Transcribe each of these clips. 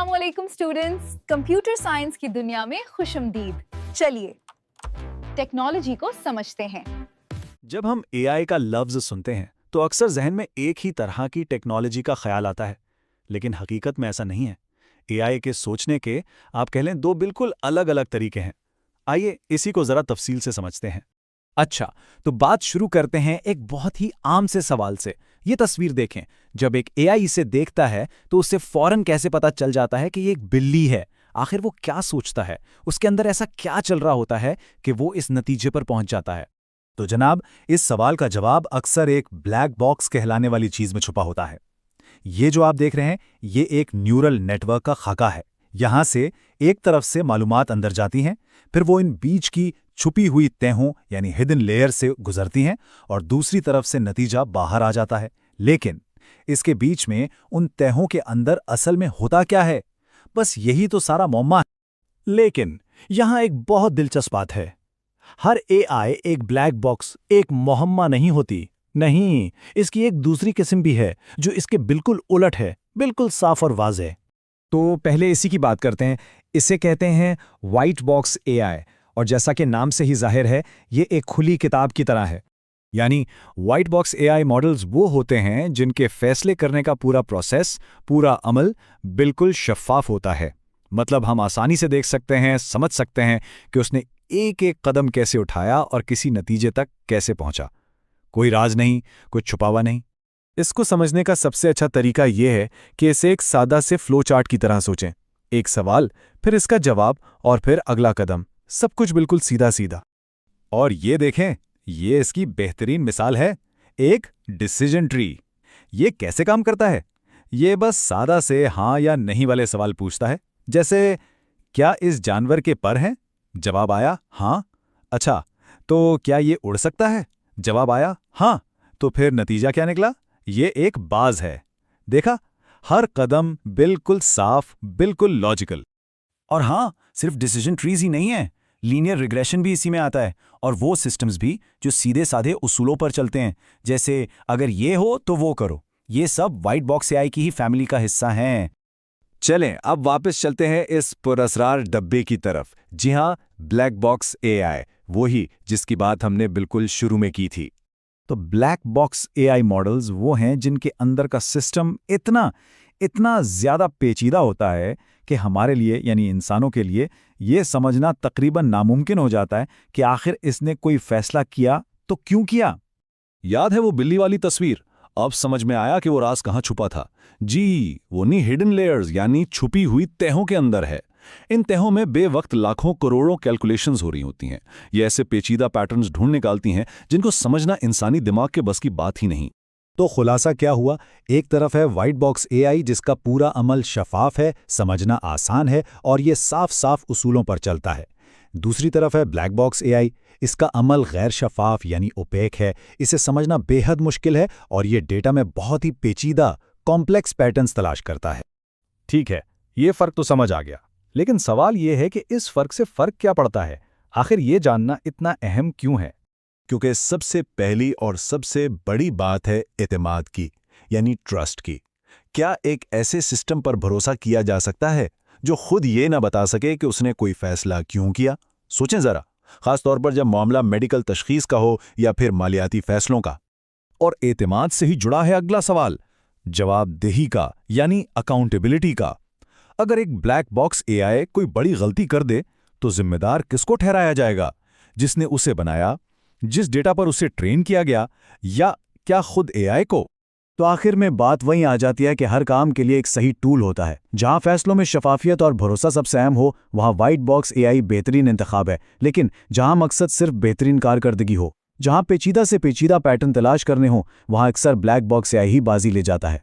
अस्सलामुअलैकुम students, computer science की दुनिया में खुशमदीद। चलिए टेक्नोलॉजी को समझते हैं। जब हम एआई का लफ्ज सुनते हैं तो अक्सर जहन में एक ही तरह की टेक्नोलॉजी का ख्याल आता है, लेकिन हकीकत में ऐसा नहीं है। एआई के सोचने के आप कह लें दो बिल्कुल अलग अलग तरीके हैं। आइए इसी को जरा तफसील से समझते हैं। अच्छा, तो बात शुरू करते हैं एक बहुत ही आम से सवाल से। ये तस्वीर देखें, जब एक एआई इसे देखता है तो उसे फौरन कैसे पता चल जाता है कि ये एक बिल्ली है? आखिर वो क्या सोचता है? उसके अंदर ऐसा क्या चल रहा होता है कि वो इस नतीजे पर पहुंच जाता है? तो जनाब, इस सवाल का जवाब अक्सर एक ब्लैक बॉक्स कहलाने वाली चीज में छुपा होता है। ये जो आप देख रहे हैं, ये एक न्यूरल नेटवर्क का खाका है। यहां से एक तरफ से मालूमात अंदर जाती हैं, फिर वो इन बीच की छुपी हुई तहों यानी हिडन लेयर से गुजरती हैं और दूसरी तरफ से नतीजा बाहर आ जाता है। लेकिन इसके बीच में उन तहों के अंदर असल में होता क्या है? बस यही तो सारा मौमा है। लेकिन यहां एक बहुत दिलचस्प बात है। हर एआई एक ब्लैक बॉक्स, एक मुहम्मा नहीं होती। नहीं, इसकी एक दूसरी किस्म भी है जो इसके बिल्कुल उलट है, बिल्कुल साफ और वाज़ेह। तो पहले इसी की बात करते हैं। इसे कहते हैं वाइट बॉक्स एआई, और जैसा कि नाम से ही जाहिर है, ये एक खुली किताब की तरह है। यानी वाइट बॉक्स एआई मॉडल्स वो होते हैं जिनके फैसले करने का पूरा प्रोसेस, पूरा अमल बिल्कुल शफ़ाफ होता है। मतलब हम आसानी से देख सकते हैं, समझ सकते हैं कि उसने एक एक कदम कैसे उठाया और किसी नतीजे तक कैसे पहुंचा। कोई राज नहीं, कुछ छुपा हुआ नहीं। इसको समझने का सबसे अच्छा तरीका यह है कि इसे एक सादा से फ्लो चार्ट की तरह सोचें। एक सवाल, फिर इसका जवाब और फिर अगला कदम, सब कुछ बिल्कुल सीधा सीधा। और ये देखें, ये इसकी बेहतरीन मिसाल है, एक डिसीजन ट्री। ये कैसे काम करता है? ये बस सादा से हाँ या नहीं वाले सवाल पूछता है। जैसे, क्या इस जानवर के पर हैं? जवाब आया हाँ। अच्छा, तो क्या ये उड़ सकता है? जवाब आया हाँ। तो फिर नतीजा क्या निकला? ये एक बाज है। देखा, हर कदम बिल्कुल साफ, बिल्कुल लॉजिकल। और हाँ, सिर्फ डिसीजन ट्रीज ही नहीं है, लीनियर रिग्रेशन भी इसी में आता है। और वो सिस्टम्स भी जो सीधे साधे उसूलों पर चलते हैं, जैसे अगर ये हो तो वो करो। ये सब वाइट बॉक्स एआई की ही फैमिली का हिस्सा हैं। चलें अब वापस चलते हैं इस पुरअसरार डब्बे की तरफ। जी हाँ, ब्लैक बॉक्स एआई, वही जिसकी बात हमने बिल्कुल शुरू में की थी। तो ब्लैक बॉक्स एआई मॉडल्स वो हैं जिनके अंदर का सिस्टम इतना ज्यादा पेचीदा होता है कि हमारे लिए यानी इंसानों के लिए ये समझना तकरीबन नामुमकिन हो जाता है कि आखिर इसने कोई फैसला किया तो क्यों किया। याद है वो बिल्ली वाली तस्वीर? अब समझ में आया कि वो राज कहाँ छुपा था। जी, वो नहीं हिडन लेयर्स यानी छुपी हुई तहों के अंदर है। इन तहों में बेवक्त लाखों करोड़ों कैलकुलेशंस हो रही होती हैं। ये ऐसे पेचीदा पैटर्न्स ढूंढ निकालती हैं जिनको समझना इंसानी दिमाग के बस की बात ही नहीं। तो खुलासा क्या हुआ? एक तरफ है वाइट बॉक्स एआई जिसका पूरा अमल शफाफ है, समझना आसान है और ये साफ साफ उसूलों पर चलता है। दूसरी तरफ है ब्लैक बॉक्स एआई, इसका अमल गैर शफाफ यानी ओपेक है, इसे समझना बेहद मुश्किल है और ये डेटा में बहुत ही पेचीदा कॉम्प्लेक्स पैटर्न्स तलाश करता है। ठीक है, ये फर्क तो समझ आ गया, लेकिन सवाल ये है कि इस फर्क से फर्क क्या पड़ता है? आखिर ये जानना इतना अहम क्यों है? क्योंकि सबसे पहली और सबसे बड़ी बात है एतमाद की, यानी ट्रस्ट की। क्या एक ऐसे सिस्टम पर भरोसा किया जा सकता है जो खुद ये ना बता सके कि उसने कोई फैसला क्यों किया? सोचें जरा, खास तौर पर जब मामला मेडिकल तशखीस का हो या फिर मालियाती फैसलों का। और एतमाद से ही जुड़ा है अगला सवाल, जवाबदेही का यानी अकाउंटेबिलिटी का। अगर एक ब्लैक बॉक्स एआई कोई बड़ी गलती कर दे तो जिम्मेदार किसको ठहराया जाएगा? जिसने उसे बनाया, जिस डेटा पर उसे ट्रेन किया गया, या क्या खुद एआई को? तो आखिर में बात वहीं आ जाती है कि हर काम के लिए एक सही टूल होता है। जहां फैसलों में शफाफियत और भरोसा सबसे अहम हो, वहां वाइट बॉक्स एआई बेहतरीन इंतखाब है। लेकिन जहां मकसद सिर्फ बेहतरीन कारकर्दगी हो, जहां पेचीदा से पेचीदा पैटर्न तलाश करने हो, वहां अक्सर ब्लैक बॉक्स एआई ही बाजी ले जाता है।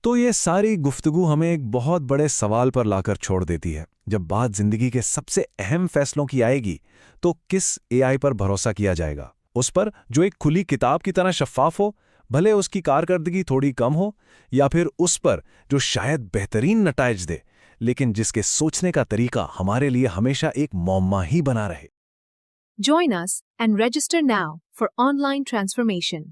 तो ये सारी गुफ्तगू हमें एक बहुत बड़े सवाल पर लाकर छोड़ देती है। जब बात जिंदगी के सबसे अहम फैसलों की आएगी, तो किस एआई पर भरोसा किया जाएगा? उस पर जो एक खुली किताब की तरह शफ़ाफ हो, भले उसकी कारकर्दगी थोड़ी कम हो, या फिर उस पर जो शायद बेहतरीन नताइज दे, लेकिन जिसके सोचने का तरीका हमारे लिए हमेशा एक मौमा ही बना रहे। Join us and register now for online transformation.